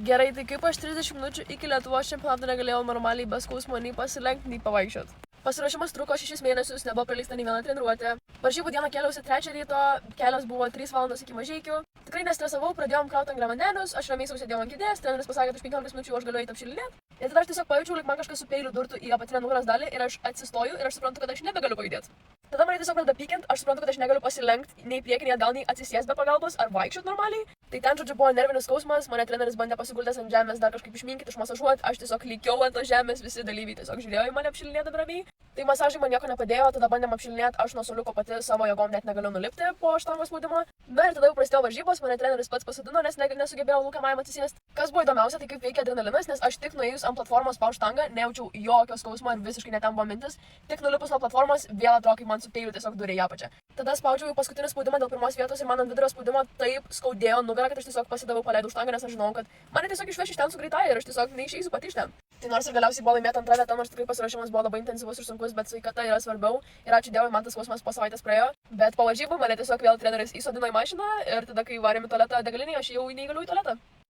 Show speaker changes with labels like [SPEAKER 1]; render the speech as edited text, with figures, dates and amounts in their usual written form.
[SPEAKER 1] Gerai, tai kaip aš 30 minučių iki Lietuvos čempionato negalėjau normaliai be skausmo nei pasilenkti, nei pavaikščioti. Pasiruošimas truko 6 mėnesius, nebuvo praleista nei viena treniruotė. Varžybų dieną kėliausi 3 ryto, kelias buvo 3 valandos iki Mažeikių. Tikrai nestresavau, pradėjom krauti angliavandenius, aš ramiai sėdėjau ant kėdės, treneris pasakė, kad už 15 minučių aš galiu eiti apšilinėti. Ir tada aš tiesiog pajaučiau, lyg man kažkas su peiliu durtų į apatinę nugaros dalį ir aš atsistoju ir aš suprantu, kad aš nebegaliu pajudėti. Tada mane tiesiog pradeda pykint, aš suprantu, kad aš negaliu pasilenkti nei priekį, nei atgal, nei atsisės be pagalbos ar vaikščioti normaliai. Tai ten, žodžiu, buvo nervinis skausmas, mane treneris bandė pasiguldęs ant žemės dar kažkaip išminkyti, išmasažuoti, aš tiesiog lygiau ant tos žemės, visi dalyviai tiesiog žiūrėjo į mane apšilinėti ramiai. Tai masažai man nieko nepadėjo, tada bandėm apšilinėti, aš nuo suoliuko pati savo jėgom net negaliu nulipti po štangos spaudimo. Na ir tada jau prasidėjo varžybos, mane treneris pats pasodino, nes nesugebėjau lūkiamajam atsisėsti. Kas buvo įdomiausia, tai kaip veikia adrenalinas, nes aš tik nuėjus ant platformos paušt štangą, nejaučiau jokio skausmo ir visiškai net ten buvo mintis. Tik nulipus nuo platformos, vėl atrodo, kaip man su peiliu tiesiog durė į apačią. Tada spaudžiau jau paskutinį spaudimą dėl pirmos vietos ir man ant vidurio spaudimo taip skaudėjo nugarą, kad aš tiesiog pasidavau, paleidau štangą, nes aš žinau, kad mane tiesiog išveš iš ten su greitaja ir aš tiesiog neišeisiu pati iš ten. Tai nors ir galiausiai buvo laimėta antra vieta, nors tikrai pasiruošimas buvo labai intensyvus ir sunkus, bet sveikata yra svarbiau. Ir ačiū Dievui, man tas skausmas po savaitės praėjo. Bet po varžybų mane tiesiog vėl treneris įsodino į mašiną ir tada, kai varėm į tualetą degalinėje, aš jau neįgaliu į tualetą.